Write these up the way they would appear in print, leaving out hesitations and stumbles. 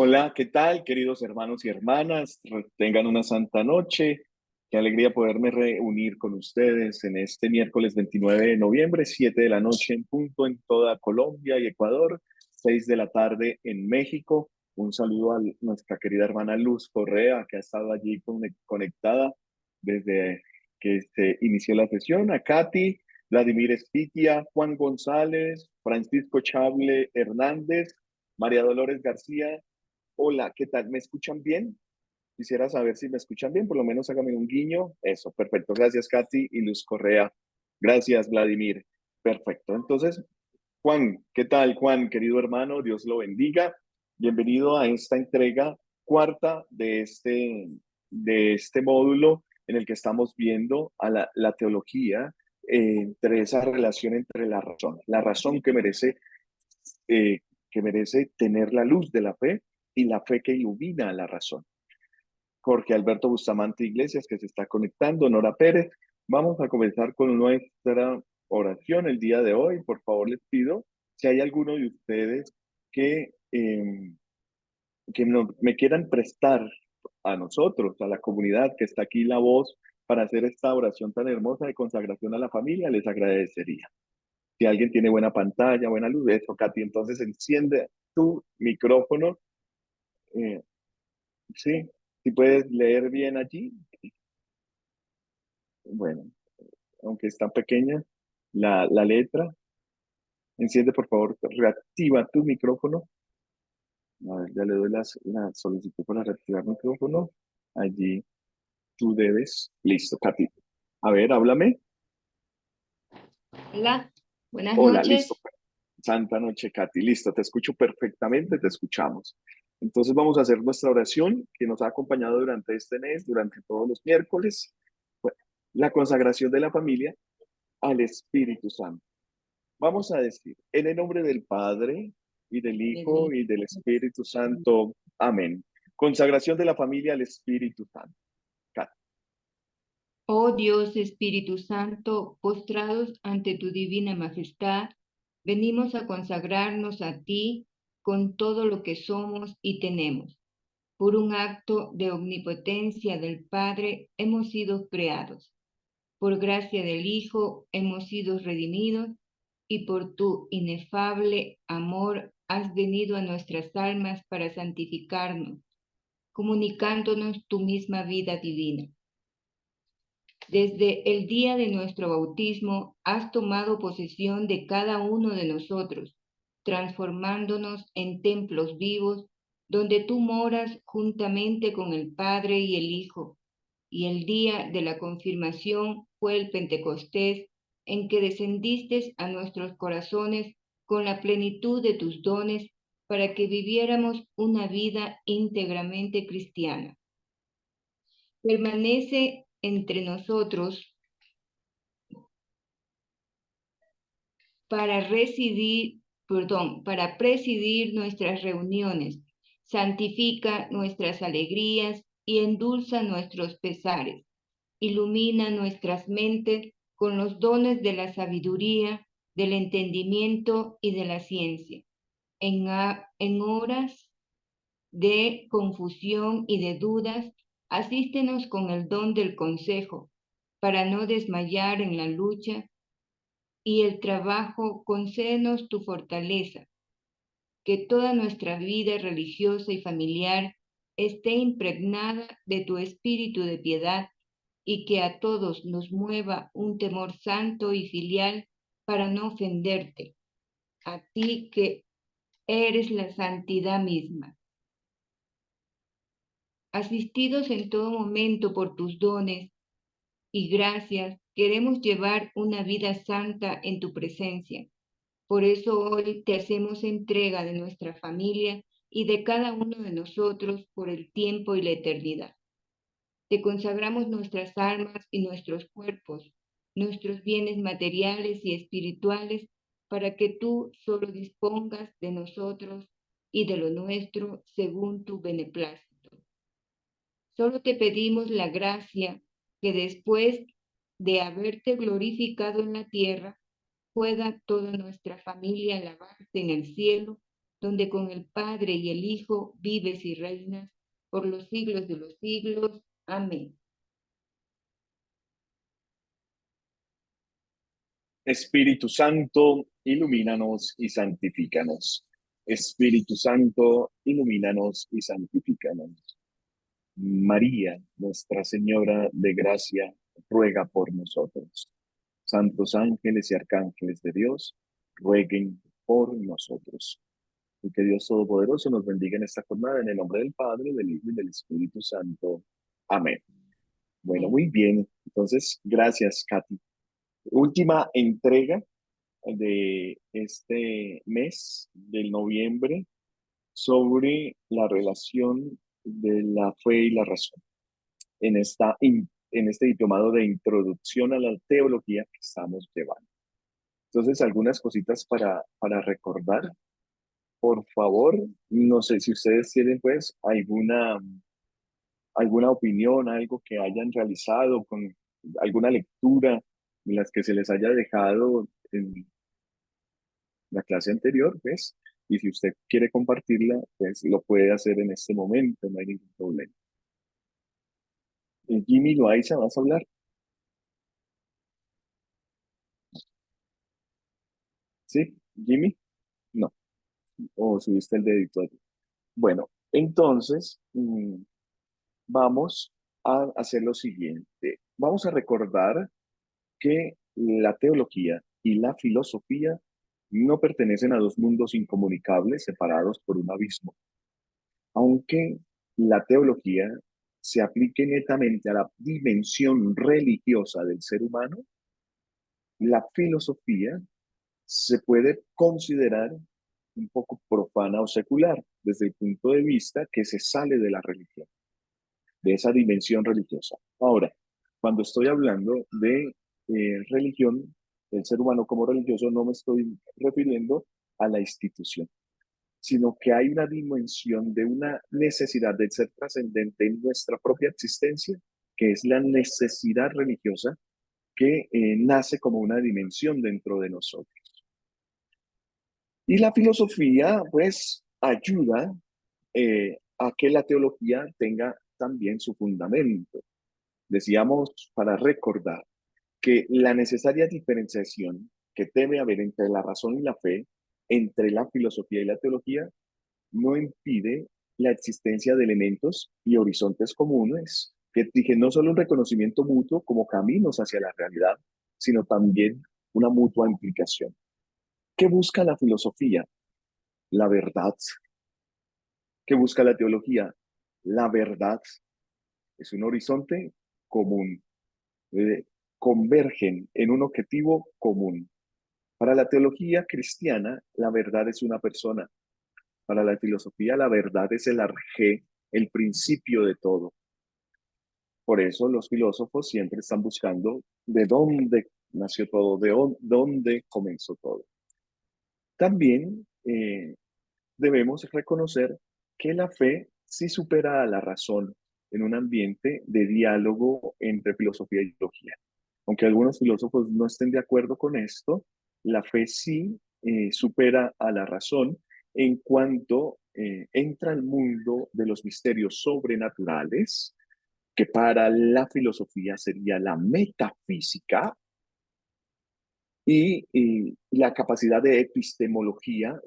Hola, ¿qué tal, queridos hermanos y hermanas? Tengan una santa noche. Qué alegría poderme reunir con ustedes en este miércoles 29 de noviembre, 7 de la noche en punto en toda Colombia y Ecuador, 6 de la tarde en México. Un saludo a nuestra querida hermana Luz Correa, que ha estado allí conectada desde que se inició la sesión, a Katy, Vladimir Espitia, Juan González, Francisco Chable Hernández, María Dolores García. Hola, ¿qué tal? ¿Me escuchan bien? Quisiera saber si me escuchan bien, por lo menos hágame un guiño. Eso, perfecto. Gracias, Katy y Luz Correa. Gracias, Vladimir. Perfecto. Entonces, Juan, ¿qué tal, Juan? Querido hermano, Dios lo bendiga. Bienvenido a esta entrega cuarta de este módulo en el que estamos viendo a la teología entre esa relación entre la razón eh, que merece tener la luz de la fe y la fe que ilumina a la razón. Jorge Alberto Bustamante Iglesias, que se está conectando, Nora Pérez. Vamos a comenzar con nuestra oración el día de hoy. Por favor, les pido, si hay alguno de ustedes que me quieran prestar a nosotros, a la comunidad que está aquí, la voz para hacer esta oración tan hermosa de consagración a la familia, les agradecería. Si alguien tiene buena pantalla, buena luz, eso, Katy, entonces enciende tu micrófono. eh, sí, si puedes leer bien allí. Bueno, aunque está pequeña la letra. Enciende, por favor, reactiva tu micrófono. A ver, ya le doy la solicitud para reactivar micrófono. Allí tú debes. Listo, Katy. A ver, háblame. Hola, buenas Hola, listo. noches. Santa noche, Katy. Listo, te escucho perfectamente, te escuchamos. Entonces vamos a hacer nuestra oración que nos ha acompañado durante este mes, durante todos los miércoles. Bueno, la consagración de la familia al Espíritu Santo. Vamos a decir, en el nombre del Padre y del Hijo y del Espíritu Santo. Amén. Consagración de la familia al Espíritu Santo. Oh Dios Espíritu Santo, postrados ante tu divina majestad, venimos a consagrarnos a ti con todo lo que somos y tenemos. Por un acto de omnipotencia del Padre hemos sido creados. Por gracia del Hijo hemos sido redimidos y por tu inefable amor has venido a nuestras almas para santificarnos, comunicándonos tu misma vida divina. Desde el día de nuestro bautismo has tomado posesión de cada uno de nosotros, transformándonos en templos vivos donde tú moras juntamente con el Padre y el Hijo. Y el día de la confirmación fue el Pentecostés, en que descendiste a nuestros corazones con la plenitud de tus dones para que viviéramos una vida íntegramente cristiana. Permanece entre nosotros para presidir nuestras reuniones, santifica nuestras alegrías y endulza nuestros pesares, ilumina nuestras mentes con los dones de la sabiduría, del entendimiento y de la ciencia. En horas de confusión y de dudas, asístenos con el don del consejo, para no desmayar en la lucha y el trabajo, concédenos tu fortaleza, que toda nuestra vida religiosa y familiar esté impregnada de tu espíritu de piedad y que a todos nos mueva un temor santo y filial para no ofenderte, a ti que eres la santidad misma. Asistidos en todo momento por tus dones y gracias, queremos llevar una vida santa en tu presencia. Por eso hoy te hacemos entrega de nuestra familia y de cada uno de nosotros por el tiempo y la eternidad. Te consagramos nuestras almas y nuestros cuerpos, nuestros bienes materiales y espirituales, para que tú solo dispongas de nosotros y de lo nuestro según tu beneplácito. Solo te pedimos la gracia que después de haberte glorificado en la tierra, pueda toda nuestra familia alabarte en el cielo donde con el Padre y el Hijo vives y reinas por los siglos de los siglos. Amén. Espíritu Santo, ilumínanos y santifícanos. Espíritu Santo, ilumínanos y santifícanos. María, Nuestra Señora de Gracia, ruega por nosotros. Santos ángeles y arcángeles de Dios, rueguen por nosotros. Y que Dios Todopoderoso nos bendiga en esta jornada, en el nombre del Padre, del Hijo y del Espíritu Santo. Amén. Bueno, Amén. muy bien. Entonces, gracias, Katy. Última entrega de este mes del noviembre sobre la relación de la fe y la razón en este diplomado de introducción a la teología que estamos llevando. Entonces, algunas cositas para recordar. Por favor, no sé si ustedes tienen pues alguna opinión, algo que hayan realizado con alguna lectura en las que se les haya dejado en la clase anterior, pues, y si usted quiere compartirla, pues lo puede hacer en este momento, no hay ningún problema. Jimmy Loaiza, ¿vas a hablar? ¿Sí? ¿Jimmy? No. O subiste el dedito allí. Bueno, entonces, vamos a hacer lo siguiente. Vamos a recordar que la teología y la filosofía no pertenecen a dos mundos incomunicables separados por un abismo. Aunque la teología se aplique netamente a la dimensión religiosa del ser humano, la filosofía se puede considerar un poco profana o secular desde el punto de vista que se sale de la religión, de esa dimensión religiosa. Ahora, cuando estoy hablando de religión, del ser humano como religioso, no me estoy refiriendo a la institución, sino que hay una dimensión de una necesidad de ser trascendente en nuestra propia existencia, que es la necesidad religiosa que nace como una dimensión dentro de nosotros. Y la filosofía, pues, ayuda a que la teología tenga también su fundamento. Decíamos, para recordar, que la necesaria diferenciación que debe haber entre la razón y la fe, entre la filosofía y la teología, no impide la existencia de elementos y horizontes comunes que exigen no solo un reconocimiento mutuo como caminos hacia la realidad, sino también una mutua implicación. ¿Qué busca la filosofía? La verdad. ¿Qué busca la teología? La verdad. Es un horizonte común. Eh, Convergen en un objetivo común. Para la teología cristiana, la verdad es una persona. Para la filosofía, la verdad es el arjé, el principio de todo. Por eso los filósofos siempre están buscando de dónde nació todo, de dónde comenzó todo. También debemos reconocer que la fe sí supera a la razón en un ambiente de diálogo entre filosofía y teología. Aunque algunos filósofos no estén de acuerdo con esto, la fe sí supera a la razón en cuanto entra al mundo de los misterios sobrenaturales, que para la filosofía sería la metafísica, y la capacidad de epistemología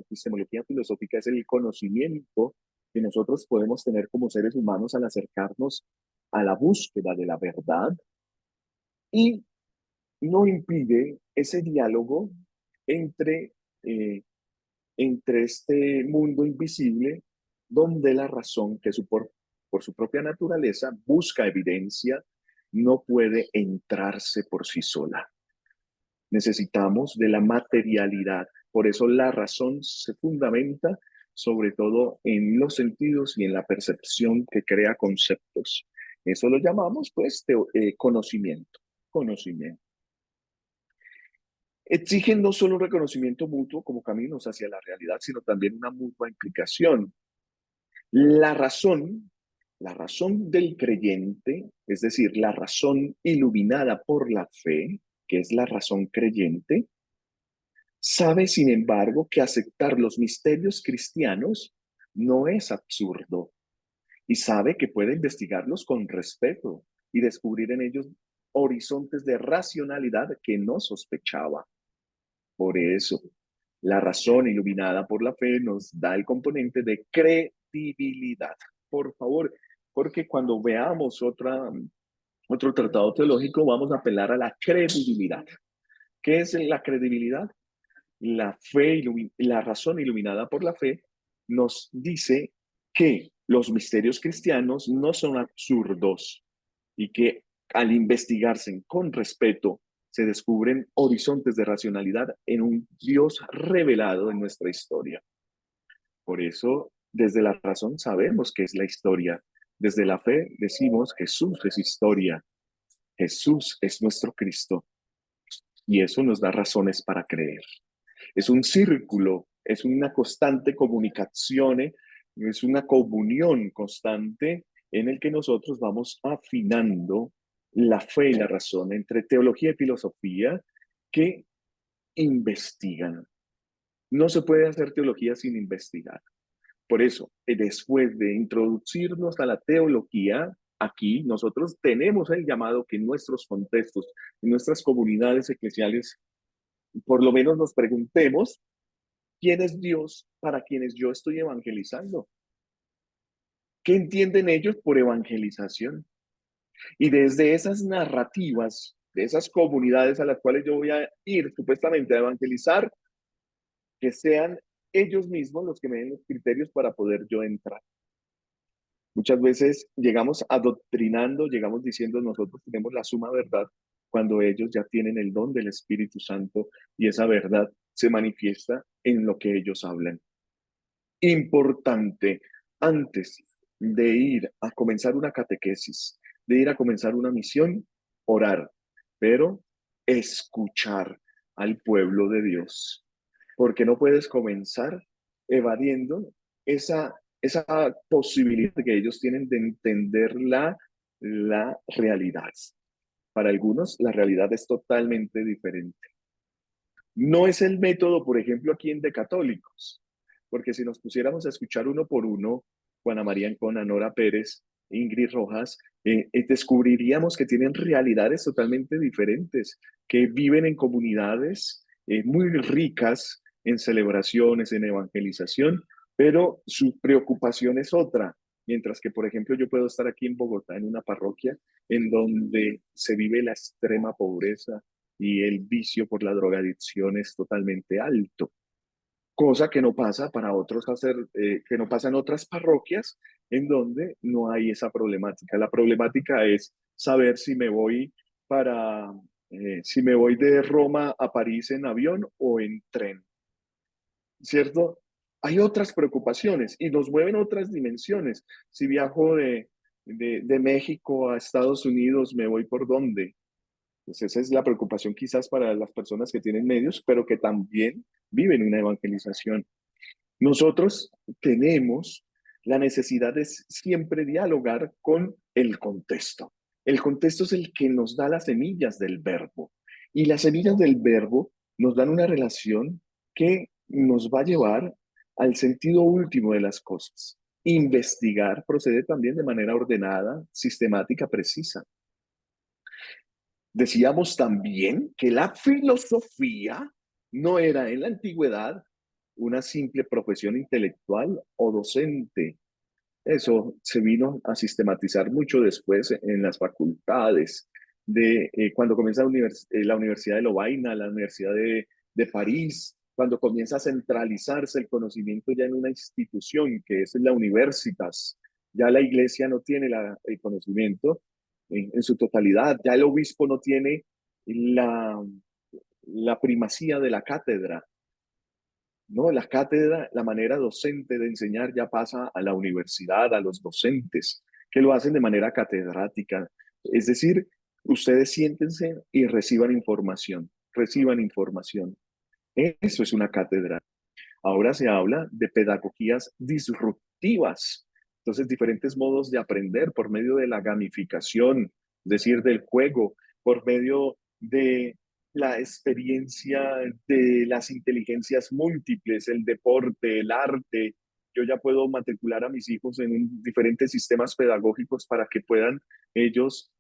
filosófica es el conocimiento que nosotros podemos tener como seres humanos al acercarnos a la búsqueda de la verdad, y no impide ese diálogo entre, eh, entre este mundo invisible donde la razón, que por su propia naturaleza busca evidencia, no puede entrarse por sí sola. Necesitamos de la materialidad. Por eso la razón se fundamenta sobre todo en los sentidos y en la percepción que crea conceptos. Eso lo llamamos, pues, conocimiento. Conocimiento. Exigen no solo un reconocimiento mutuo como caminos hacia la realidad, sino también una mutua implicación. La razón, la razón del creyente, es decir, la razón iluminada por la fe, que es la razón creyente, Sabe, sin embargo, que aceptar los misterios cristianos no es absurdo y sabe que puede investigarlos con respeto y descubrir en ellos horizontes de racionalidad que no sospechaba. Por eso, la razón iluminada por la fe nos da el componente de credibilidad. Por favor, porque cuando veamos otro tratado teológico vamos a apelar a la credibilidad. ¿Qué es la credibilidad? La fe, la razón iluminada por la fe nos dice que los misterios cristianos no son absurdos y que al investigarse con respeto se descubren horizontes de racionalidad en un Dios revelado en nuestra historia. Por eso, desde la razón sabemos que es la historia. Desde la fe decimos Jesús es historia. Jesús es nuestro Cristo. Y eso nos da razones para creer. Es un círculo, es una constante comunicación, es una comunión constante en el que nosotros vamos afinando la fe y la razón entre teología y filosofía que investigan. No se puede hacer teología sin investigar. Por eso, después de introducirnos a la teología, aquí nosotros tenemos el llamado que en nuestros contextos, en nuestras comunidades eclesiales, por lo menos nos preguntemos quién es Dios para quienes yo estoy evangelizando. ¿Qué entienden ellos por evangelización? Y desde esas narrativas, de esas comunidades a las cuales yo voy a ir supuestamente a evangelizar, que sean ellos mismos los que me den los criterios para poder yo entrar. Muchas veces llegamos adoctrinando, llegamos diciendo nosotros tenemos la suma verdad, cuando ellos ya tienen el don del Espíritu Santo y esa verdad se manifiesta en lo que ellos hablan. Importante, antes de ir a comenzar una catequesis, de ir a comenzar una misión, orar, pero escuchar al pueblo de Dios, porque no puedes comenzar evadiendo esa posibilidad que ellos tienen de entender la realidad. Para algunos, la realidad es totalmente diferente. No es el método, por ejemplo, aquí en De Católicos, porque si nos pusiéramos a escuchar uno por uno, Juana María Ancona, Nora Pérez, Ingrid Rojas, descubriríamos que tienen realidades totalmente diferentes, que viven en comunidades muy ricas en celebraciones, en evangelización, pero su preocupación es otra. Mientras que, por ejemplo, yo puedo estar aquí en Bogotá, en una parroquia en donde se vive la extrema pobreza, y el vicio por la drogadicción es totalmente alto, cosa que no pasa para otros que no pasa en otras parroquias en donde no hay esa problemática. La problemática es saber si me voy para, si me voy de Roma a París en avión o en tren, ¿cierto? Hay otras preocupaciones y nos mueven otras dimensiones. Si viajo de México a Estados Unidos, ¿me voy por dónde? Pues esa es la preocupación quizás para las personas que tienen medios, pero que también viven una evangelización. Nosotros tenemos la necesidad de siempre dialogar con el contexto. El contexto es el que nos da las semillas del verbo. Y las semillas del verbo nos dan una relación que nos va a llevar al sentido último de las cosas. Investigar procede también de manera ordenada, sistemática, precisa. Decíamos también que la filosofía no era en la antigüedad una simple profesión intelectual o docente. Eso se vino a sistematizar mucho después en las facultades, cuando comienza la Universidad de Lovaina, la Universidad de París, cuando comienza a centralizarse el conocimiento ya en una institución que es la Universitas. Ya la iglesia no tiene el conocimiento en su totalidad, ya el obispo no tiene la, la primacía de la cátedra, ¿no? La cátedra, la manera docente de enseñar ya pasa a la universidad, a los docentes, que lo hacen de manera catedrática. Es decir, ustedes siéntense y reciban información, reciban información. Eso es una cátedra. Ahora se habla de pedagogías disruptivas. Entonces, diferentes modos de aprender por medio de la gamificación, es decir, del juego, por medio la experiencia de las inteligencias múltiples, el deporte, el arte. Yo ya puedo matricular a mis hijos en diferentes sistemas pedagógicos para que puedan ellos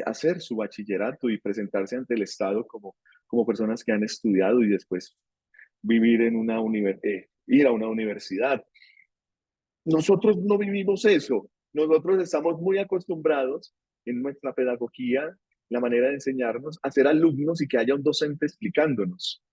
hacer su bachillerato y presentarse ante el Estado como personas que han estudiado y después vivir en ir a una universidad. Nosotros no vivimos eso. Nosotros estamos muy acostumbrados en nuestra pedagogía, la manera de enseñarnos, a ser alumnos y que haya un docente explicándonos.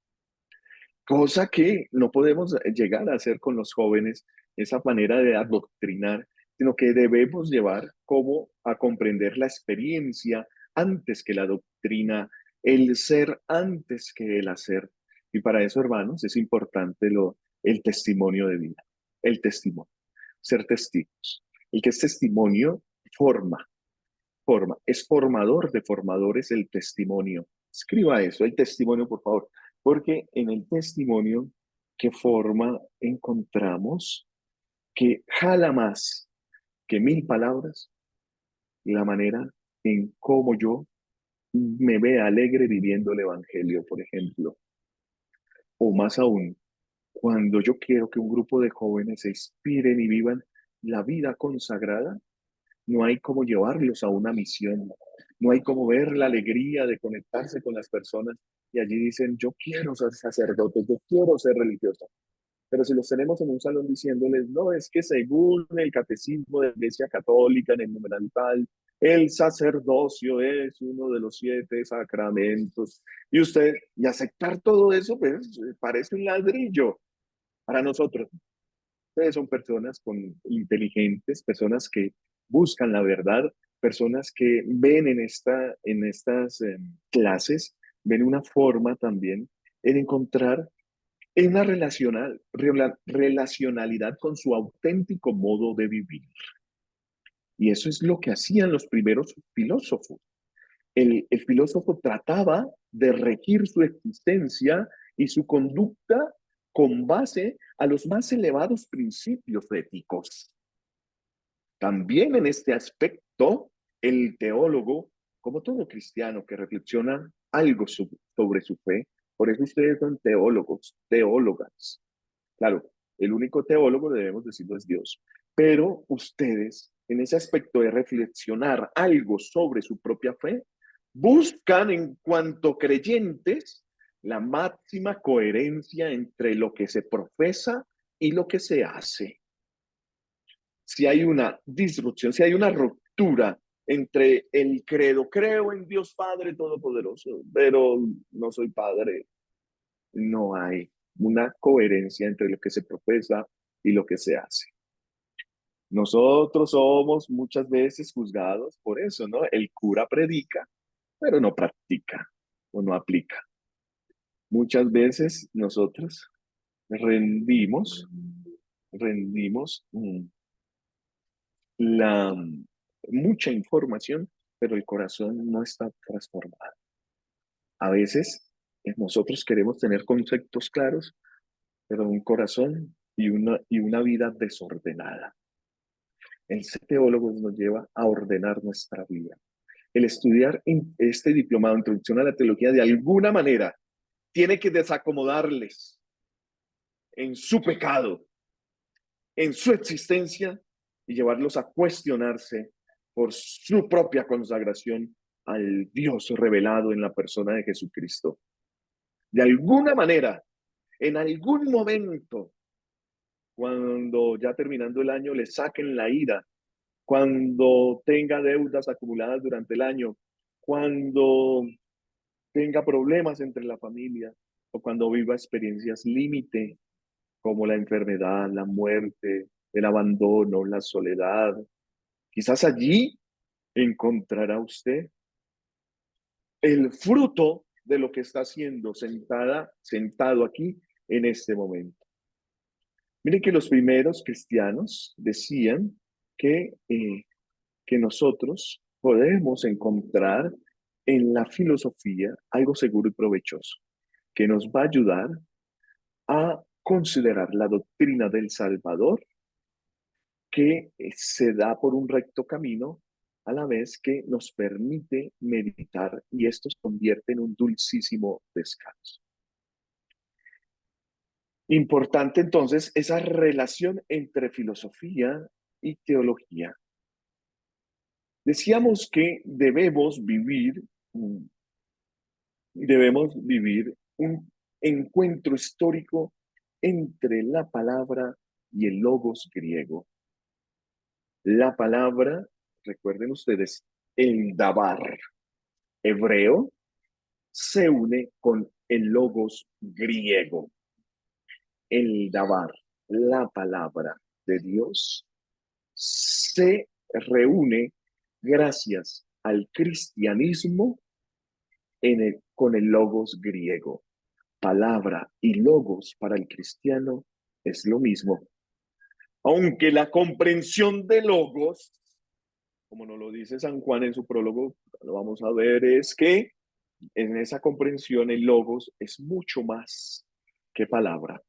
Cosa que no podemos llegar a hacer con los jóvenes, esa manera de adoctrinar, sino que debemos llevar como a comprender la experiencia antes que la doctrina, el ser antes que el hacer. Y para eso, hermanos, es importante el testimonio de vida, el testimonio, ser testigos. El que es testimonio forma, es formador de formadores el testimonio. Escriba eso, el testimonio, por favor, porque en el testimonio que forma encontramos que jala más que mil palabras la manera en cómo yo me ve alegre viviendo el Evangelio, por ejemplo. O más aún, cuando yo quiero que un grupo de jóvenes se inspiren y vivan la vida consagrada, no hay cómo llevarlos a una misión, no hay cómo ver la alegría de conectarse con las personas y allí dicen, yo quiero ser sacerdote, yo quiero ser religioso. Pero si los tenemos en un salón diciéndoles, no, es que según el catecismo de la Iglesia Católica, en el numeral tal, el sacerdocio es uno de los 7 sacramentos. Y aceptar todo eso, pues parece un ladrillo para nosotros. Ustedes son personas inteligentes, personas que buscan la verdad, personas que ven en estas clases, ven una forma también en encontrar una relacionalidad con su auténtico modo de vivir. Y eso es lo que hacían los primeros filósofos. El filósofo trataba de regir su existencia y su conducta con base a los más elevados principios éticos. También en este aspecto, el teólogo, como todo cristiano que reflexiona algo sobre su fe, por eso ustedes son teólogos, teólogas. Claro, el único teólogo, debemos decirlo, es Dios. Pero ustedes, en ese aspecto de reflexionar algo sobre su propia fe, buscan en cuanto creyentes la máxima coherencia entre lo que se profesa y lo que se hace. Si hay una disrupción, si hay una ruptura entre el credo, creo en Dios Padre Todopoderoso, pero no soy padre, no hay una coherencia entre lo que se profesa y lo que se hace. Nosotros somos muchas veces juzgados por eso, ¿no? El cura predica, pero no practica o no aplica. Muchas veces nosotros rendimos, rendimos la mucha información, pero el corazón no está transformado. A veces nosotros queremos tener conceptos claros, pero un corazón y una vida desordenada. El ser teólogos nos lleva a ordenar nuestra vida. El estudiar este diplomado, Introducción a la Teología, de alguna manera, tiene que desacomodarles en su pecado, en su existencia, y llevarlos a cuestionarse por su propia consagración al Dios revelado en la persona de Jesucristo. De alguna manera, en algún momento, cuando ya terminando el año le saquen la ira, cuando tenga deudas acumuladas durante el año, cuando tenga problemas entre la familia o cuando viva experiencias límite como la enfermedad, la muerte, el abandono, la soledad. Quizás allí encontrará usted el fruto de lo que está haciendo sentado aquí en este momento. Miren que los primeros cristianos decían que, eh, que nosotros podemos encontrar en la filosofía algo seguro y provechoso, que nos va a ayudar a considerar la doctrina del Salvador, que se da por un recto camino a la vez que nos permite meditar y esto se convierte en un dulcísimo descanso. Importante entonces esa relación entre filosofía y teología. Decíamos que debemos vivir un encuentro histórico entre la palabra y el logos griego. La palabra, recuerden ustedes, el dabar hebreo se une con el logos griego. El dabar, la palabra de Dios, se reúne gracias al cristianismo con el logos griego. Palabra y logos para el cristiano es lo mismo. Aunque la comprensión de logos, como nos lo dice San Juan en su prólogo, lo vamos a ver, es que en esa comprensión el logos es mucho más que palabra.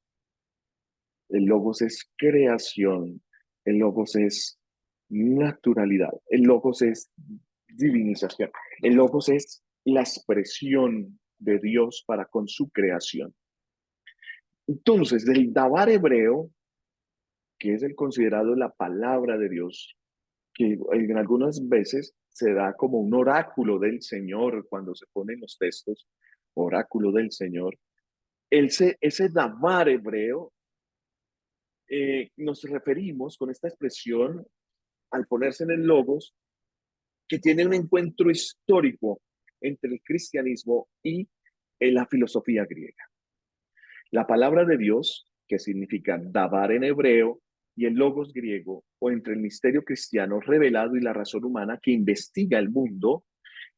El logos es creación, el logos es naturalidad, el logos es divinización, el logos es la expresión de Dios para con su creación. Entonces, del Dabar hebreo, que es el considerado la palabra de Dios, que en algunas veces se da como un oráculo del Señor cuando se ponen los textos, oráculo del Señor, ese Dabar hebreo, nos referimos con esta expresión al ponerse en el logos, que tiene un encuentro histórico entre el cristianismo y la filosofía griega. La palabra de Dios, que significa dabar en hebreo, y el logos griego, o entre el misterio cristiano revelado y la razón humana que investiga el mundo,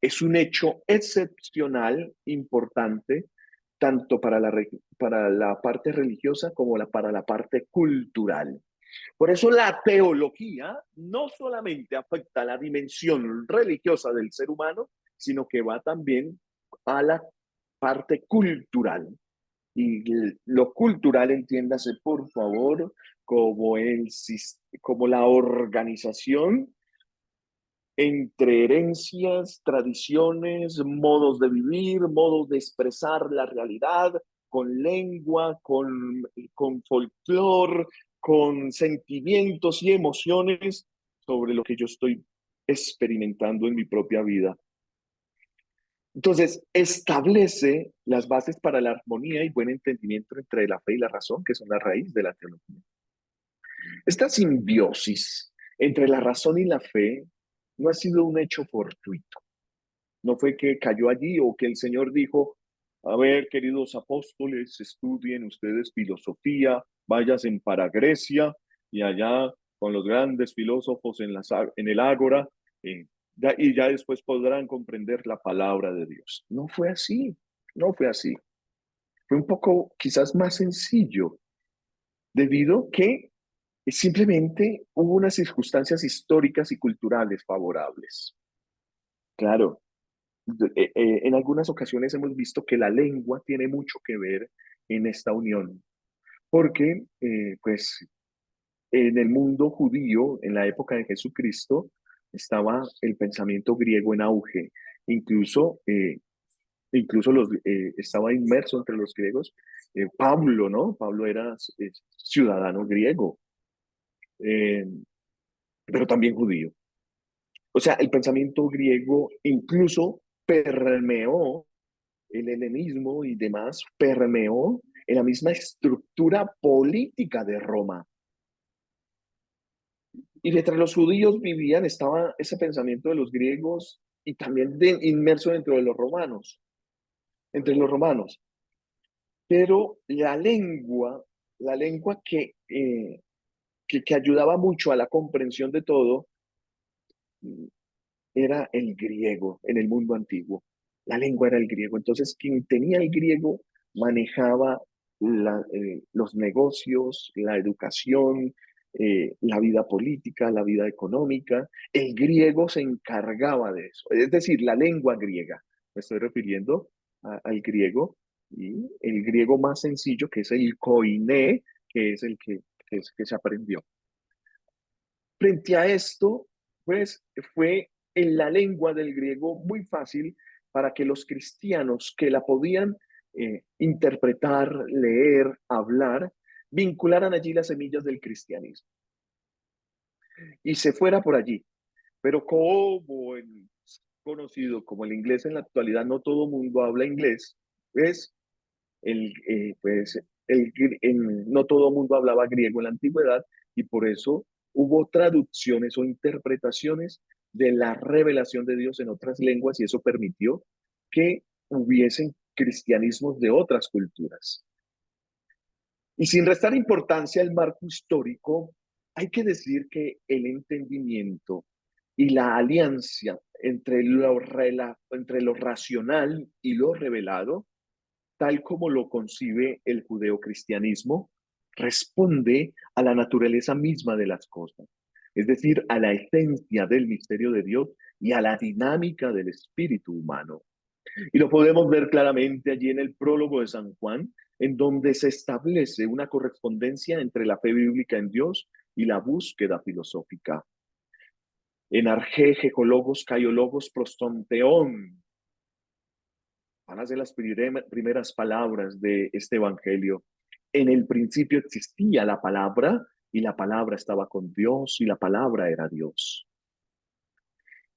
es un hecho excepcional, importante, tanto para la parte religiosa como para la parte cultural. Por eso la teología no solamente afecta a la dimensión religiosa del ser humano, sino que va también a la parte cultural. Y lo cultural, entiéndase, por favor, como, como la organización entre herencias, tradiciones, modos de vivir, modos de expresar la realidad, con lengua, con folclore, con sentimientos y emociones sobre lo que yo estoy experimentando en mi propia vida. Entonces, establece las bases para la armonía y buen entendimiento entre la fe y la razón, que son la raíz de la teología. Esta simbiosis entre la razón y la fe no ha sido un hecho fortuito. No fue que cayó allí o que el Señor dijo, a ver, queridos apóstoles, estudien ustedes filosofía, váyanse para Grecia y allá con los grandes filósofos en el ágora, y ya después podrán comprender la palabra de Dios. No fue así, no fue así. Fue un poco quizás más sencillo, debido que simplemente hubo unas circunstancias históricas y culturales favorables. Claro, en algunas ocasiones hemos visto que la lengua tiene mucho que ver en esta unión, porque pues en el mundo judío, en la época de Jesucristo, estaba el pensamiento griego en auge, incluso, estaba inmerso entre los griegos. Pablo, ¿no? Pablo era ciudadano griego, eh, pero también judío. O sea, el pensamiento griego incluso permeó el helenismo y demás, permeó en la misma estructura política de Roma. Y mientras los judíos vivían, estaba ese pensamiento de los griegos y también inmerso dentro de los romanos, entre los romanos. Pero la lengua que ayudaba mucho a la comprensión de todo, era el griego en el mundo antiguo. La lengua era el griego. Entonces, quien tenía el griego manejaba los negocios, la educación, la vida política, la vida económica. El griego se encargaba de eso. Es decir, la lengua griega. Me estoy refiriendo al griego y el griego más sencillo, que es el koiné, que es el que se aprendió. Frente a esto, pues fue en la lengua del griego muy fácil para que los cristianos que la podían interpretar, leer, hablar, vincularan allí las semillas del cristianismo y se fuera por allí. Pero como el conocido como el inglés en la actualidad, no todo mundo habla inglés, es pues no todo mundo hablaba griego en la antigüedad y por eso hubo traducciones o interpretaciones de la revelación de Dios en otras lenguas y eso permitió que hubiesen cristianismos de otras culturas. Y sin restar importancia al marco histórico, hay que decir que el entendimiento y la alianza entre lo racional y lo revelado, tal como lo concibe el judeocristianismo, responde a la naturaleza misma de las cosas, es decir, a la esencia del misterio de Dios y a la dinámica del espíritu humano. Y lo podemos ver claramente allí en el prólogo de San Juan, en donde se establece una correspondencia entre la fe bíblica en Dios y la búsqueda filosófica. En arge, gecologos, caiologos, prostonteón, van a ser las primeras palabras de este evangelio. En el principio existía la palabra y la palabra estaba con Dios y la palabra era Dios.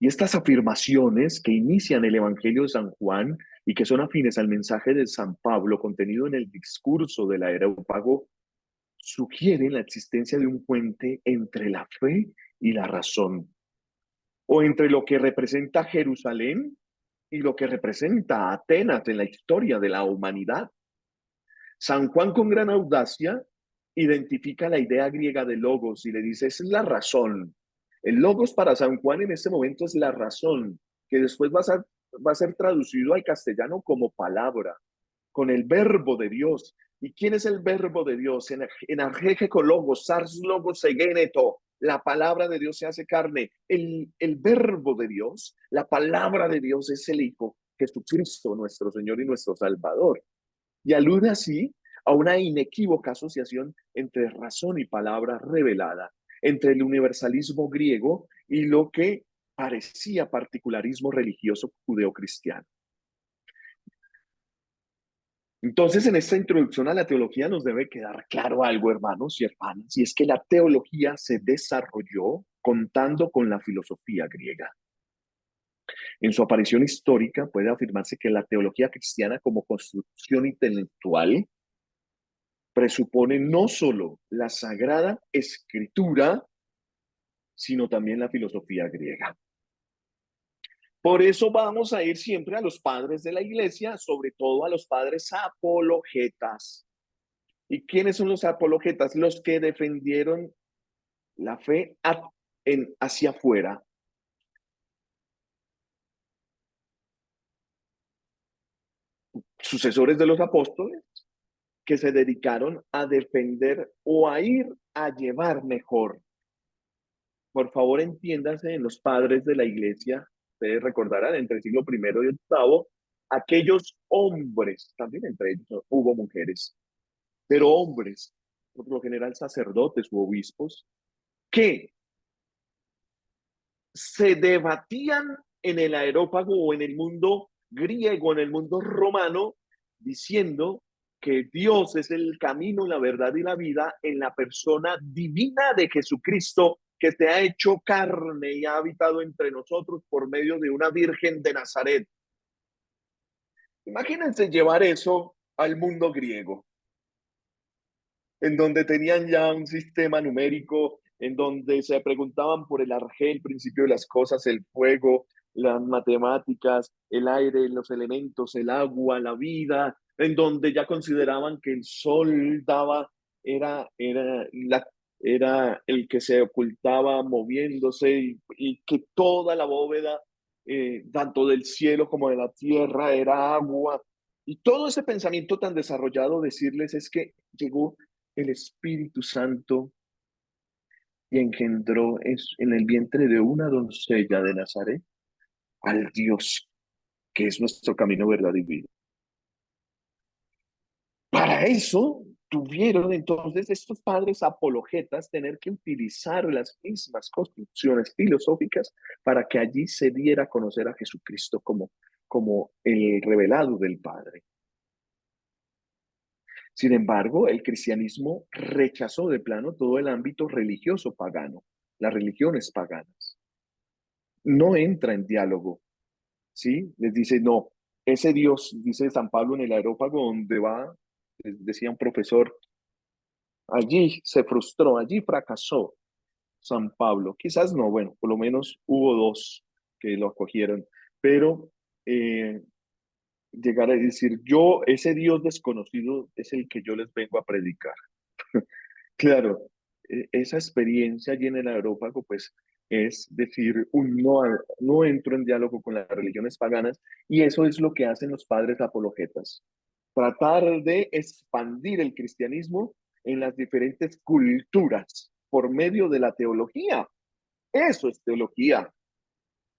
Y estas afirmaciones que inician el Evangelio de San Juan y que son afines al mensaje de San Pablo contenido en el discurso del Areópago, sugieren la existencia de un puente entre la fe y la razón, o entre lo que representa Jerusalén y lo que representa Atenas en la historia de la humanidad. San Juan con gran audacia identifica la idea griega de logos y le dice, es la razón. El logos para San Juan en este momento es la razón, que después va a ser traducido al castellano como palabra, con el verbo de Dios. ¿Y quién es el verbo de Dios? En argeco logos, sars logos egeneto, la palabra de Dios se hace carne. El verbo de Dios, la palabra de Dios es el Hijo, Jesucristo, nuestro Señor y nuestro Salvador. Y alude así a una inequívoca asociación entre razón y palabra revelada, entre el universalismo griego y lo que parecía particularismo religioso judeocristiano. Entonces, en esta introducción a la teología nos debe quedar claro algo, hermanos y hermanas, y es que la teología se desarrolló contando con la filosofía griega. En su aparición histórica puede afirmarse que la teología cristiana como construcción intelectual presupone no solo la Sagrada Escritura, sino también la filosofía griega. Por eso vamos a ir siempre a los padres de la iglesia, sobre todo a los padres apologetas. ¿Y quiénes son los apologetas? Los que defendieron la fe hacia afuera. Sucesores de los apóstoles que se dedicaron a defender o a ir a llevar mejor. Por favor, entiéndase en los padres de la iglesia, ustedes recordarán, entre el siglo I y VIII, aquellos hombres, también entre ellos hubo mujeres, pero hombres, por lo general sacerdotes u obispos, que se debatían en el Areópago o en el mundo griego, en el mundo romano, diciendo que Dios es el camino, la verdad y la vida en la persona divina de Jesucristo, que se ha hecho carne y ha habitado entre nosotros por medio de una virgen de Nazaret. Imagínense llevar eso al mundo griego, en donde tenían ya un sistema numérico, en donde se preguntaban por el arjé, el principio de las cosas, el fuego, las matemáticas, el aire, los elementos, el agua, la vida, en donde ya consideraban que el sol daba, era el que se ocultaba moviéndose y que toda la bóveda, tanto del cielo como de la tierra, era agua. Y todo ese pensamiento tan desarrollado, decirles es que llegó el Espíritu Santo y engendró en el vientre de una doncella de Nazaret al Dios, que es nuestro camino, verdad y vida. Para eso tuvieron entonces estos padres apologetas tener que utilizar las mismas construcciones filosóficas para que allí se diera a conocer a Jesucristo como el revelado del Padre. Sin embargo, el cristianismo rechazó de plano todo el ámbito religioso pagano, las religiones paganas. No entra en diálogo, ¿sí? Les dice, no, ese Dios, dice San Pablo en el Areópago donde va, decía un profesor, allí se frustró, allí fracasó San Pablo. Quizás no, bueno, por lo menos hubo dos que lo acogieron, pero eh, llegar a decir, yo, ese Dios desconocido es el que yo les vengo a predicar. Claro, esa experiencia allí en el Areópago, pues es decir, no, no entro en diálogo con las religiones paganas y eso es lo que hacen los padres apologetas. Tratar de expandir el cristianismo en las diferentes culturas por medio de la teología. Eso es teología,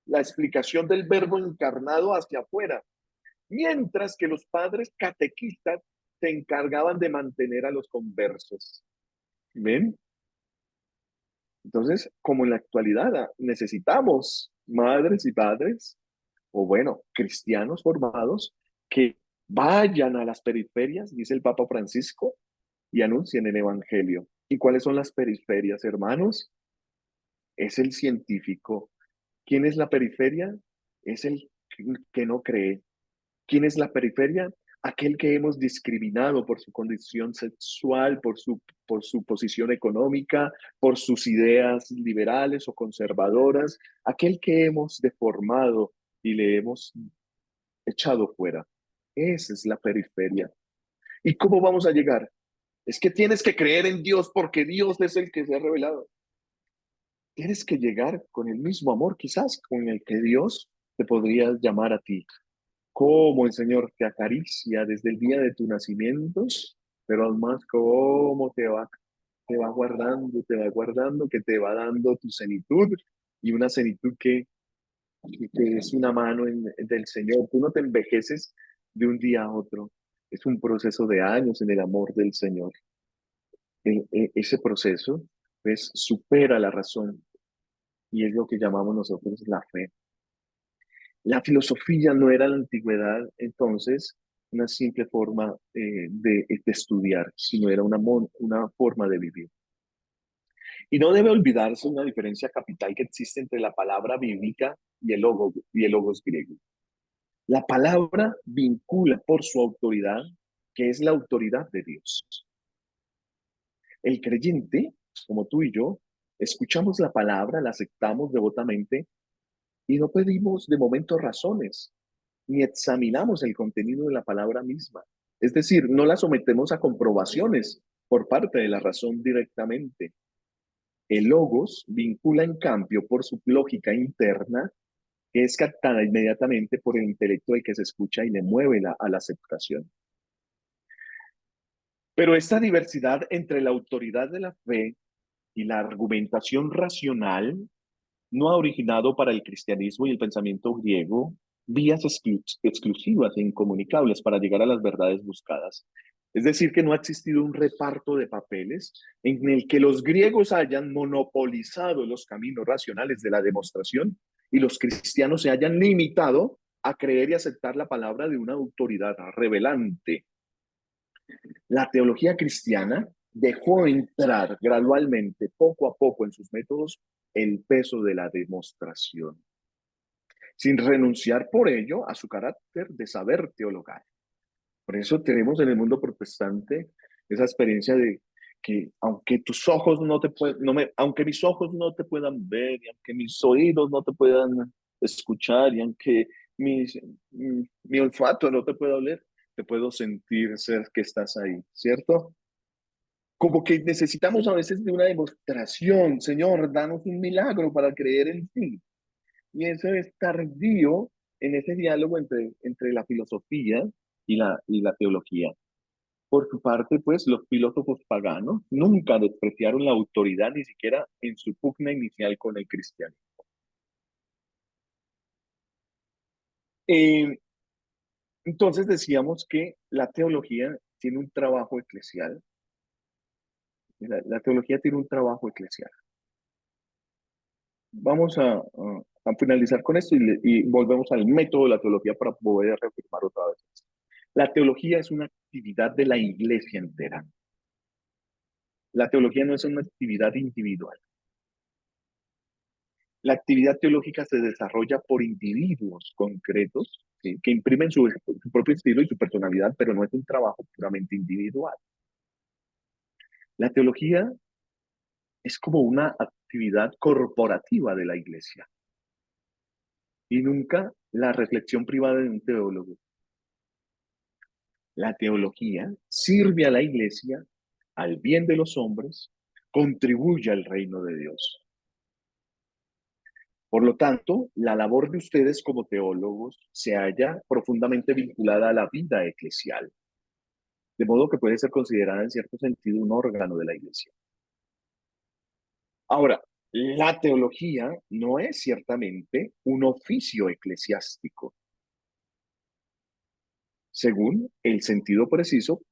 la explicación del verbo encarnado hacia afuera, mientras que los padres catequistas se encargaban de mantener a los conversos. ¿Ven? Entonces, como en la actualidad necesitamos madres y padres, o bueno, cristianos formados, que vayan a las periferias, dice el Papa Francisco, y anuncien el Evangelio. ¿Y cuáles son las periferias, hermanos? Es el científico. ¿Quién es la periferia? Es el que no cree. ¿Quién es la periferia? Aquel que hemos discriminado por su condición sexual, por su posición económica, por sus ideas liberales o conservadoras, aquel que hemos deformado y le hemos echado fuera. Esa es la periferia. ¿Y cómo vamos a llegar? Es que tienes que creer en Dios porque Dios es el que se ha revelado. Tienes que llegar con el mismo amor, quizás, con el que Dios te podría llamar a ti. Cómo el Señor te acaricia desde el día de tu nacimiento, pero además cómo te va guardando, que te va dando tu senitud y una senitud que es una mano del Señor. Tú no te envejeces de un día a otro. Es un proceso de años en el amor del Señor. Ese proceso, pues, supera la razón y es lo que llamamos nosotros la fe. La filosofía no era en la antigüedad, entonces, una simple forma de estudiar, sino era una forma de vivir. Y no debe olvidarse una diferencia capital que existe entre la palabra bíblica y el logos griego. La palabra vincula por su autoridad, que es la autoridad de Dios. El creyente, como tú y yo, escuchamos la palabra, la aceptamos devotamente y no pedimos de momento razones, ni examinamos el contenido de la palabra misma. Es decir, no la sometemos a comprobaciones por parte de la razón directamente. El logos vincula en cambio por su lógica interna, que es captada inmediatamente por el intelecto del que se escucha y le mueve a la aceptación. Pero esta diversidad entre la autoridad de la fe y la argumentación racional no ha originado para el cristianismo y el pensamiento griego vías exclusivas e incomunicables para llegar a las verdades buscadas. Es decir, que no ha existido un reparto de papeles en el que los griegos hayan monopolizado los caminos racionales de la demostración y los cristianos se hayan limitado a creer y aceptar la palabra de una autoridad revelante. La teología cristiana dejó entrar gradualmente, poco a poco, en sus métodos el peso de la demostración, sin renunciar por ello a su carácter de saber teologal. Por eso tenemos en el mundo protestante esa experiencia de que aunque tus ojos no te pueden, aunque mis ojos no te puedan ver, y aunque mis oídos no te puedan escuchar, y aunque mi olfato no te pueda oler, te puedo sentir ser que estás ahí, ¿cierto? Como que necesitamos a veces de una demostración, Señor, danos un milagro para creer en ti. Y eso es tardío en ese diálogo entre la filosofía y la teología. Por su parte, pues los filósofos paganos nunca despreciaron la autoridad, ni siquiera en su pugna inicial con el cristianismo. Eh, entonces decíamos que la teología tiene un trabajo eclesial, La teología tiene un trabajo eclesial. Vamos a finalizar con esto y volvemos al método de la teología para poder reafirmar otra vez. La teología es una actividad de la iglesia entera. La teología no es una actividad individual. La actividad teológica se desarrolla por individuos concretos, ¿sí?, que imprimen su propio estilo y su personalidad, pero no es un trabajo puramente individual. La teología es como una actividad corporativa de la iglesia y nunca la reflexión privada de un teólogo. La teología sirve a la iglesia, al bien de los hombres, contribuye al reino de Dios. Por lo tanto, la labor de ustedes como teólogos se halla profundamente vinculada a la vida eclesial, de modo que puede ser considerada en cierto sentido un órgano de la iglesia. Ahora, la teología no es ciertamente un oficio eclesiástico, según el sentido preciso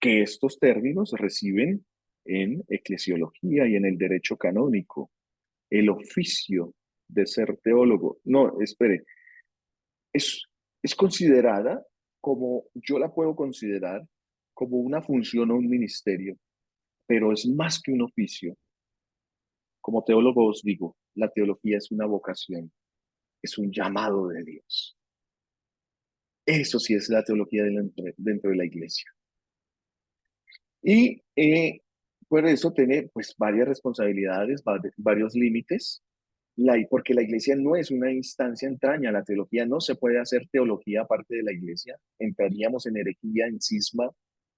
que estos términos reciben en eclesiología y en el derecho canónico. El oficio de ser teólogo. No, espere, es, es considerada como, yo la puedo considerar como una función o un ministerio, pero es más que un oficio. Como teólogo os digo, la teología es una vocación, es un llamado de Dios. Eso sí es la teología dentro de la iglesia. Y por eso tiene pues varias responsabilidades, varios límites, porque la iglesia no es una instancia entraña, la teología no se puede hacer teología aparte de la iglesia, entraríamos en herejía, en cisma,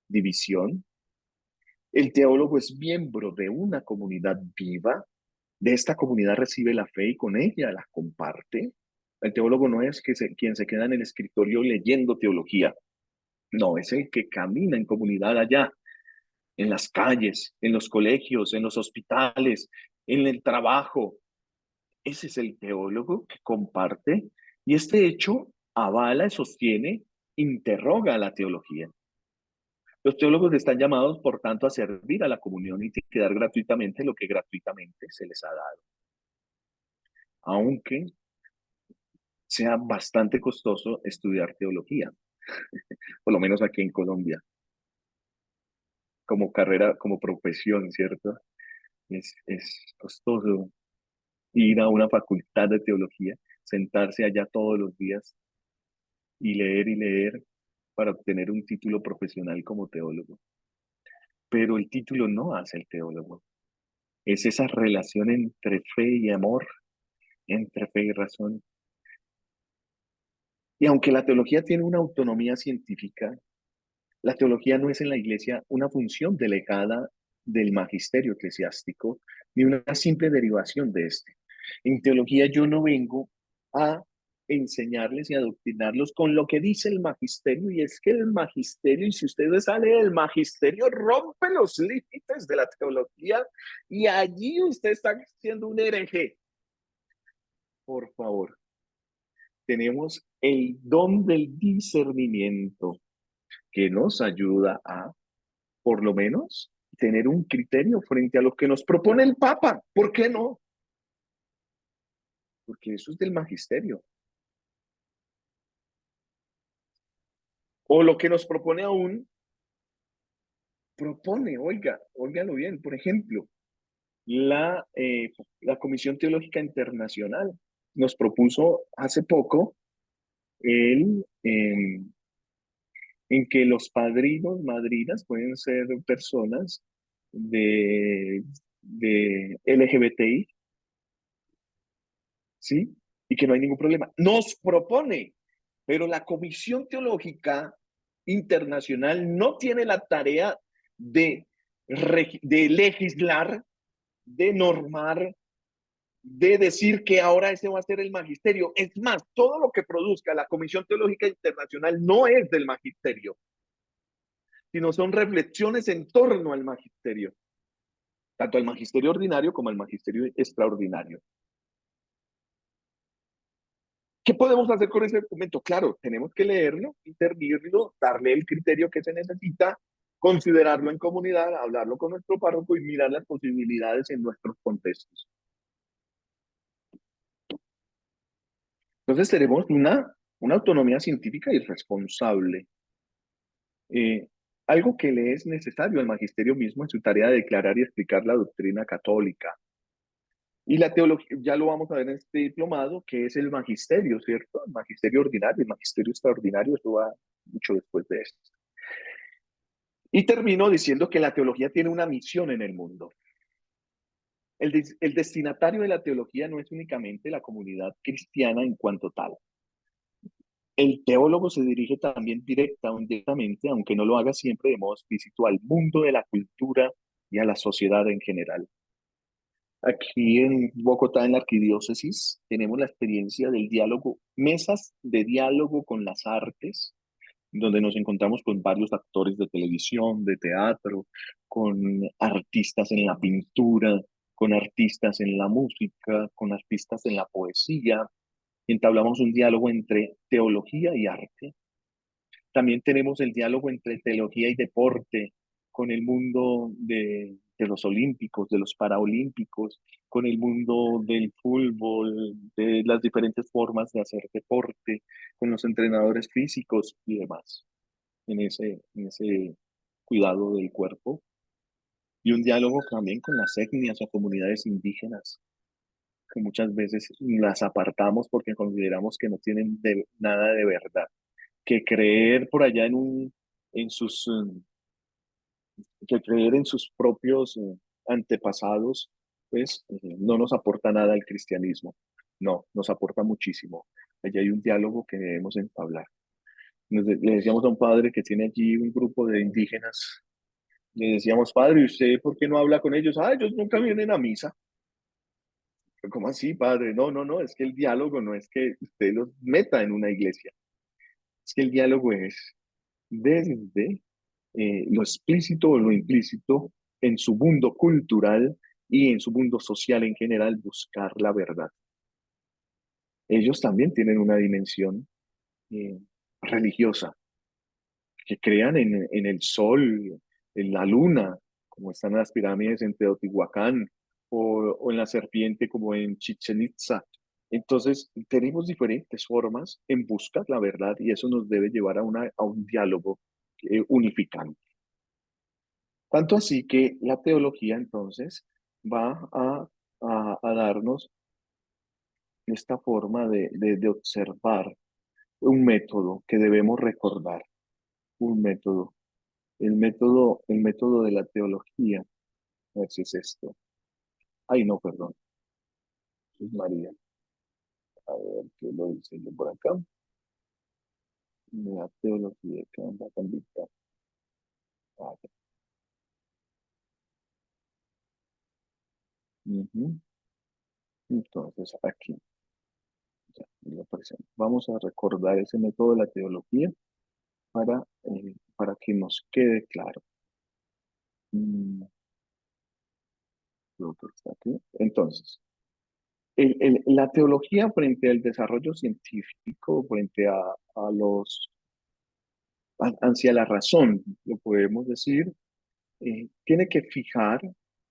división. El teólogo es miembro de una comunidad viva, de esta comunidad recibe la fe y con ella la comparte. El teólogo no es quien se queda en el escritorio leyendo teología, no, es el que camina en comunidad allá, en las calles, en los colegios, en los hospitales, en el trabajo. Ese es el teólogo que comparte y este hecho avala, sostiene, interroga a la teología. Los teólogos están llamados, por tanto, a servir a la comunión y a dar gratuitamente lo que gratuitamente se les ha dado. Aunque sea bastante costoso estudiar teología, por lo menos aquí en Colombia, como carrera, como profesión, ¿cierto? Es costoso ir a una facultad de teología, sentarse allá todos los días y leer para obtener un título profesional como teólogo. Pero el título no hace el teólogo. Es esa relación entre fe y amor, entre fe y razón. Y aunque la teología tiene una autonomía científica, la teología no es en la iglesia una función delegada del magisterio eclesiástico, ni una simple derivación de este. En teología yo no vengo a enseñarles y adoctrinarlos con lo que dice el magisterio, y es que el magisterio, y si ustedes salen del magisterio, rompe los límites de la teología, y allí usted está siendo un hereje. Por favor, tenemos el don del discernimiento que nos ayuda a, por lo menos, tener un criterio frente a lo que nos propone el Papa. ¿Por qué no? Porque eso es del magisterio. O lo que nos propone aún, óigalo bien, por ejemplo, la Comisión Teológica Internacional nos propuso hace poco el, en que los padrinos, madrinas pueden ser personas de LGBTI, ¿sí? Y que no hay ningún problema. Nos propone, pero la Comisión Teológica Internacional no tiene la tarea de legislar, de normar, de decir que ahora ese va a ser el magisterio. Es más, todo lo que produzca la Comisión Teológica Internacional no es del magisterio, sino son reflexiones en torno al magisterio, tanto al magisterio ordinario como al magisterio extraordinario. ¿Qué podemos hacer con ese documento? Claro, tenemos que leerlo, intervirlo, darle el criterio que se necesita, considerarlo en comunidad, hablarlo con nuestro párroco y mirar las posibilidades en nuestros contextos. Entonces tenemos una autonomía científica y responsable. Eh, Algo que le es necesario al magisterio mismo en su tarea de declarar y explicar la doctrina católica. Y la teología, ya lo vamos a ver en este diplomado, que es el magisterio, ¿cierto? El magisterio ordinario, el magisterio extraordinario, eso va mucho después de esto. Y termino diciendo que la teología tiene una misión en el mundo. El destinatario de la teología no es únicamente la comunidad cristiana en cuanto tal. El teólogo se dirige también directa o indirectamente, aunque no lo haga siempre de modo explícito, al mundo de la cultura y a la sociedad en general. Aquí en Bogotá, en la arquidiócesis, tenemos la experiencia del diálogo, mesas de diálogo con las artes, donde nos encontramos con varios actores de televisión, de teatro, con artistas en la pintura, con artistas en la música, con artistas en la poesía. Entablamos un diálogo entre teología y arte. También tenemos el diálogo entre teología y deporte, con el mundo de los olímpicos, de los paraolímpicos, con el mundo del fútbol, de las diferentes formas de hacer deporte, con los entrenadores físicos y demás, en ese cuidado del cuerpo. Y un diálogo también con las etnias o comunidades indígenas, que muchas veces las apartamos porque consideramos que no tienen nada de verdad, que creer por allá en sus, que creer en sus propios antepasados, pues no nos aporta nada al cristianismo. No, nos aporta muchísimo. Allí hay un diálogo que debemos entablar. Le decíamos a un padre que tiene allí un grupo de indígenas, le decíamos, padre, ¿y usted por qué no habla con ellos? Ah, ellos nunca vienen a misa. ¿Cómo así, padre? No, no, no, es que el diálogo no es que usted los meta en una iglesia, es que el diálogo es desde lo explícito o lo implícito en su mundo cultural y en su mundo social en general, buscar la verdad. Ellos también tienen una dimensión eh, religiosa, que crean en el sol, en la luna, como están las pirámides en Teotihuacán, o en la serpiente como en Chichen Itza. Entonces, tenemos diferentes formas en buscar la verdad y eso nos debe llevar a un diálogo unificante. Tanto así que la teología entonces va a darnos esta forma de observar un método que debemos recordar, un método, el método de la teología. A ver si es esto. Ay, no, perdón, es María. A ver, ¿qué lo dice yo por acá? La teología que anda con dictar. Ujú. Entonces, aquí ya lo presento. Vamos a recordar ese método de la teología para que nos quede claro. Mm, lo otro está aquí. Entonces, la teología frente al desarrollo científico, frente hacia la razón, lo podemos decir, tiene que fijar,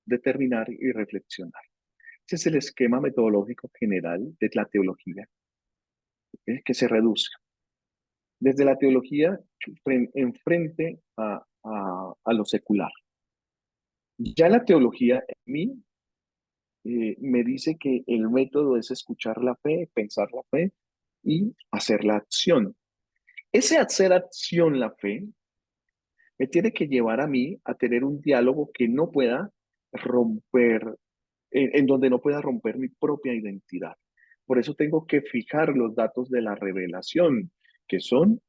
determinar y reflexionar. Ese es el esquema metodológico general de la teología, que se reduce desde la teología en frente a lo secular. Ya la teología en mí me dice que el método es escuchar la fe, pensar la fe y hacer la acción. Ese hacer acción la fe me tiene que llevar a mí a tener un diálogo que no pueda romper, en donde no pueda romper mi propia identidad. Por eso tengo que fijar los datos de la revelación, que son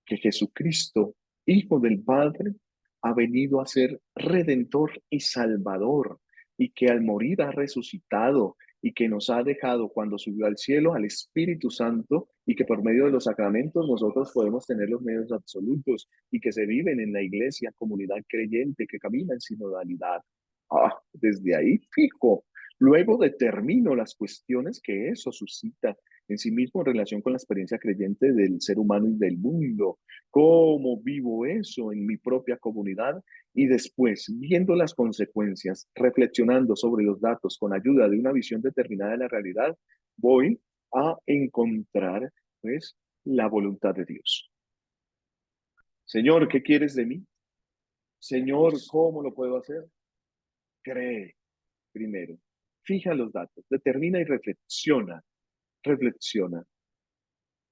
que Jesucristo, Hijo del Padre, ha venido a ser redentor y salvador, y que al morir ha resucitado, y que nos ha dejado cuando subió al cielo al Espíritu Santo, y que por medio de los sacramentos nosotros podemos tener los medios absolutos, y que se viven en la iglesia, comunidad creyente, que camina en sinodalidad. Desde ahí fijo. Luego determino las cuestiones que eso suscita en sí mismo en relación con la experiencia creyente del ser humano y del mundo. ¿Cómo vivo eso en mi propia comunidad? Y después, viendo las consecuencias, reflexionando sobre los datos con ayuda de una visión determinada de la realidad, voy a encontrar, pues, la voluntad de Dios. Señor, ¿qué quieres de mí? Señor, ¿cómo lo puedo hacer? Cree primero. Fija los datos, determina y reflexiona. Reflexiona.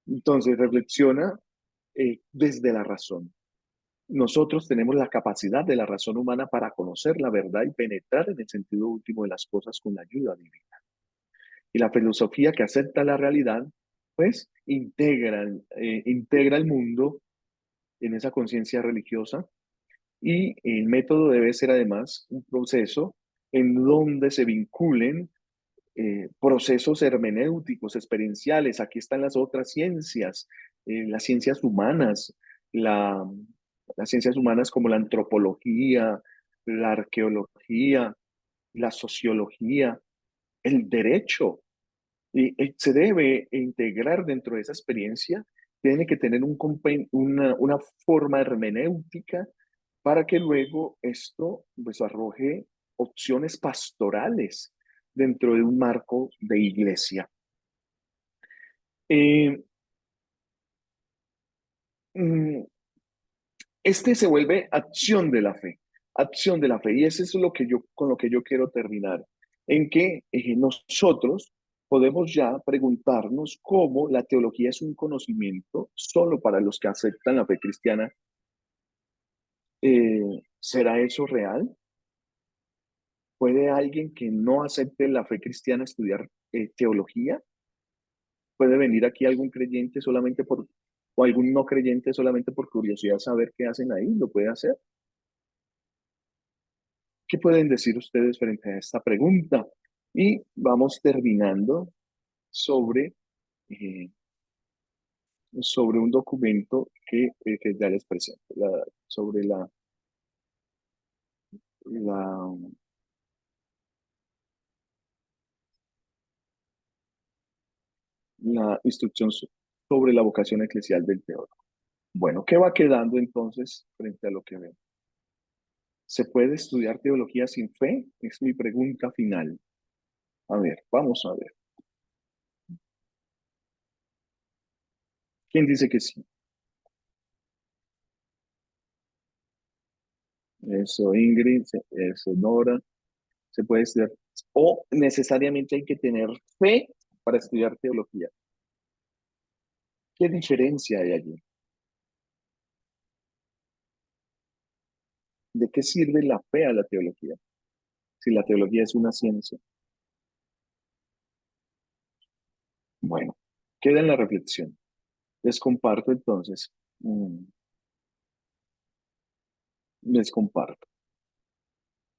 Entonces, reflexiona desde la razón. Nosotros tenemos la capacidad de la razón humana para conocer la verdad y penetrar en el sentido último de las cosas con la ayuda divina. Y la filosofía que acepta la realidad, pues integra el mundo en esa conciencia religiosa y el método debe ser además un proceso en donde se vinculen procesos hermenéuticos, experienciales. Aquí están las otras ciencias, las ciencias humanas, la, las ciencias humanas como la antropología, la arqueología, la sociología, el derecho. Y se debe integrar dentro de esa experiencia, tiene que tener una forma hermenéutica para que luego esto pues arroje opciones pastorales dentro de un marco de iglesia. Eh, mm, este se vuelve acción de la fe, y eso es lo que con lo que yo quiero terminar, en que nosotros podemos ya preguntarnos cómo la teología es un conocimiento solo para los que aceptan la fe cristiana. ¿Será eso real? ¿Puede alguien que no acepte la fe cristiana estudiar teología? ¿Puede venir aquí algún creyente solamente o algún no creyente solamente por curiosidad saber qué hacen ahí? ¿Lo puede hacer? ¿Qué pueden decir ustedes frente a esta pregunta? Y vamos terminando sobre, eh, sobre un documento que ya les presento, sobre la, la instrucción sobre la vocación eclesial del teólogo. Bueno, ¿qué va quedando entonces frente a lo que ven? ¿Se puede estudiar teología sin fe? Es mi pregunta final. A ver, vamos a ver. ¿Quién dice que sí? Eso, Ingrid, eso, Nora. Se puede estudiar. O necesariamente hay que tener fe para estudiar teología. ¿Qué diferencia hay allí? ¿De qué sirve la fe a la teología? Si la teología es una ciencia. Bueno, queda en la reflexión. Les comparto entonces. Les comparto.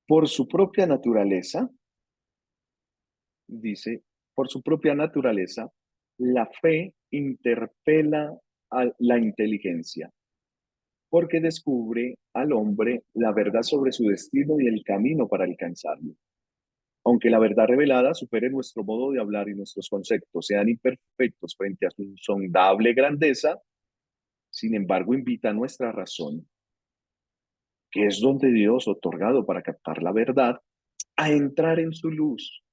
Por su propia naturaleza, dice, por su propia naturaleza, la fe interpela a la inteligencia, porque descubre al hombre la verdad sobre su destino y el camino para alcanzarlo. Aunque la verdad revelada supere nuestro modo de hablar y nuestros conceptos sean imperfectos frente a su insondable grandeza, sin embargo invita a nuestra razón, que es don de Dios otorgado para captar la verdad, a entrar en su luz,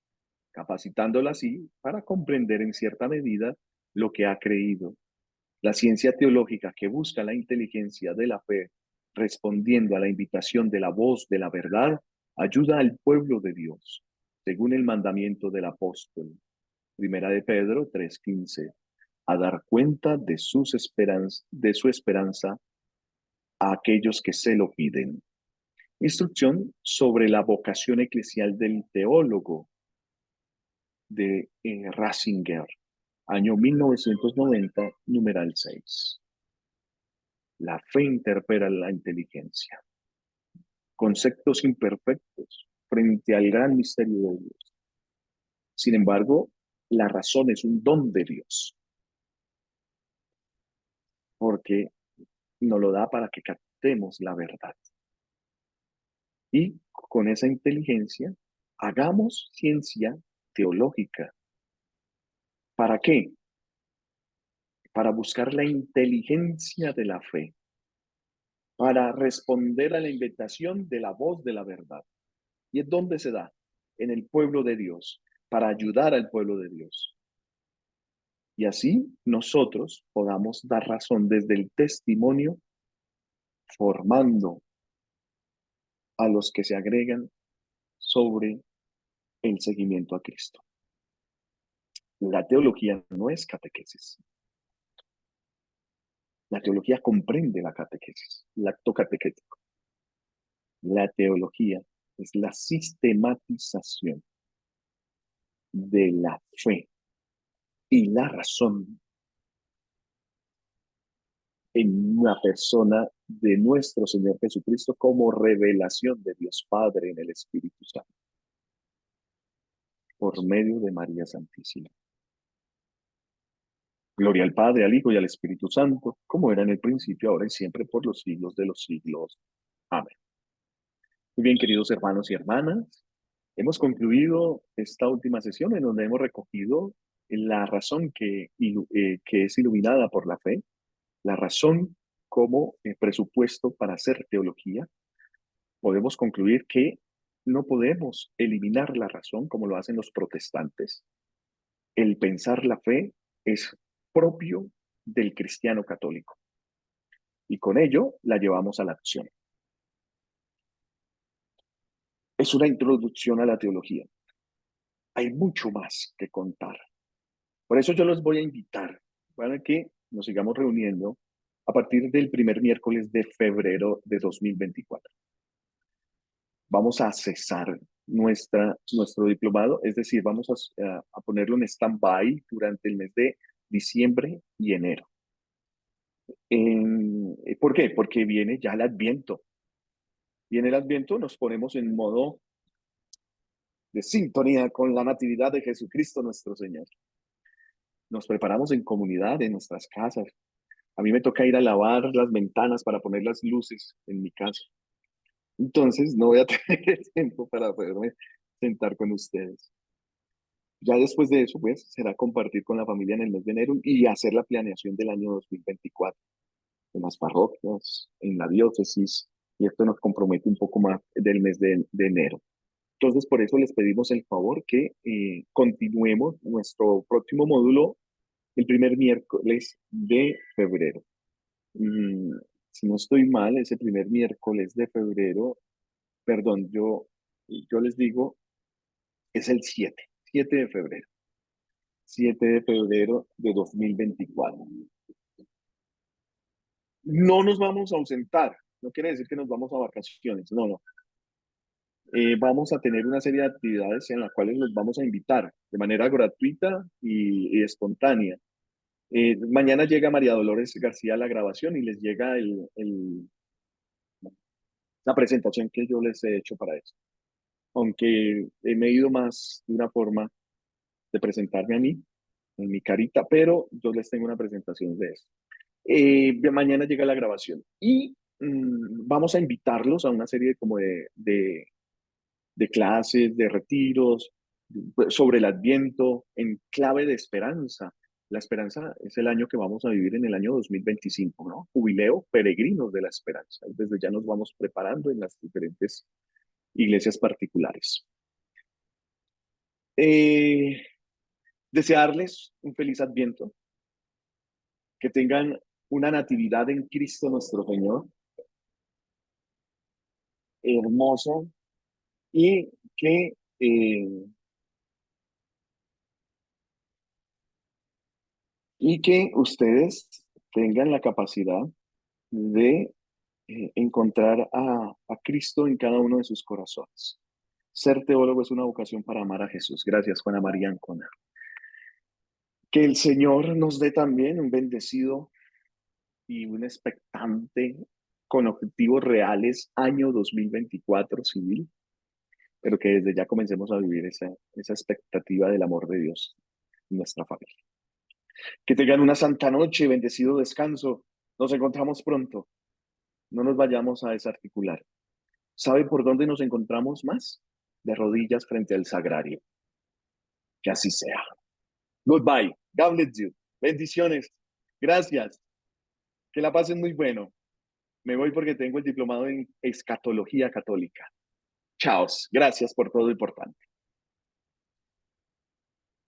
capacitándola así para comprender en cierta medida lo que ha creído. La ciencia teológica que busca la inteligencia de la fe, respondiendo a la invitación de la voz de la verdad, ayuda al pueblo de Dios, según el mandamiento del apóstol, Primera de Pedro 3:15, a dar cuenta de su esperanza a aquellos que se lo piden. Instrucción sobre la vocación eclesial del teólogo de Ratzinger, año 1990, numeral 6. La fe interpela la inteligencia. Conceptos imperfectos frente al gran misterio de Dios. Sin embargo, la razón es un don de Dios, porque nos lo da para que captemos la verdad. Y con esa inteligencia, hagamos ciencia teológica. ¿Para qué? para buscar la inteligencia de la fe, para responder a la invitación de la voz de la verdad. ¿Y es dónde se da? En el pueblo de Dios, para ayudar al pueblo de Dios. Y así nosotros podamos dar razón desde el testimonio, formando a los que se agregan sobre el seguimiento a Cristo. La teología no es catequesis. La teología comprende la catequesis, el acto catequético. La teología es la sistematización de la fe y la razón en una persona de nuestro Señor Jesucristo como revelación de Dios Padre en el Espíritu Santo, por medio de María Santísima. Gloria al Padre, al Hijo y al Espíritu Santo, como era en el principio, ahora y siempre, por los siglos de los siglos. Amén. Muy bien, queridos hermanos y hermanas, hemos concluido esta última sesión en donde hemos recogido la razón que es iluminada por la fe, la razón como presupuesto para hacer teología. Podemos concluir que no podemos eliminar la razón como lo hacen los protestantes. El pensar la fe es propio del cristiano católico y con ello la llevamos a la acción. Es una introducción a la teología. Hay mucho más que contar. Por eso yo los voy a invitar para que nos sigamos reuniendo a partir del primer miércoles de febrero de 2024. Vamos a cesar nuestro diplomado, es decir, vamos a ponerlo en stand-by durante el mes de diciembre y enero. ¿Por qué? Porque viene ya el Adviento. Y en el Adviento nos ponemos en modo de sintonía con la natividad de Jesucristo nuestro Señor. Nos preparamos en comunidad, en nuestras casas. A mí me toca ir a lavar las ventanas para poner las luces en mi casa. Entonces no voy a tener tiempo para poderme sentar con ustedes. Ya después de eso, pues, será compartir con la familia en el mes de enero y hacer la planeación del año 2024 en las parroquias, en la diócesis, y esto nos compromete un poco más del mes de enero. Entonces, por eso les pedimos el favor que continuemos nuestro próximo módulo el primer miércoles de febrero. Si no estoy mal, ese primer miércoles de febrero, perdón, yo les digo, es el 7 de febrero. 7 de febrero de 2024. No nos vamos a ausentar, no quiere decir que nos vamos a vacaciones, no, no. Vamos a tener una serie de actividades en las cuales los vamos a invitar de manera gratuita y espontánea. Mañana llega María Dolores García a la grabación y les llega la presentación que yo les he hecho para eso. Aunque me he ido más de una forma de presentarme a mí, en mi carita, pero yo les tengo una presentación de eso. Mañana llega la grabación y vamos a invitarlos a una serie como de clases, de retiros, sobre el Adviento, en clave de esperanza. La esperanza es el año que vamos a vivir en el año 2025, ¿no? Jubileo, peregrinos de la esperanza. Desde ya nos vamos preparando en las diferentes iglesias particulares. Desearles un feliz Adviento, que tengan una natividad en Cristo nuestro Señor, hermosa, y que ustedes tengan la capacidad de encontrar a Cristo en cada uno de sus corazones. Ser teólogo es una vocación para amar a Jesús. Gracias, Juana María Ancona. Que el Señor nos dé también un bendecido y un expectante con objetivos reales año 2024 civil, pero que desde ya comencemos a vivir esa expectativa del amor de Dios en nuestra familia. Que tengan una santa noche, bendecido descanso. Nos encontramos pronto. No nos vayamos a desarticular. ¿Sabe por dónde nos encontramos más? De rodillas frente al sagrario. Que así sea. Goodbye. God bless you. Bendiciones. Gracias. Que la pasen muy bueno. Me voy porque tengo el diplomado en escatología católica. Chaos. Gracias por todo y por tanto.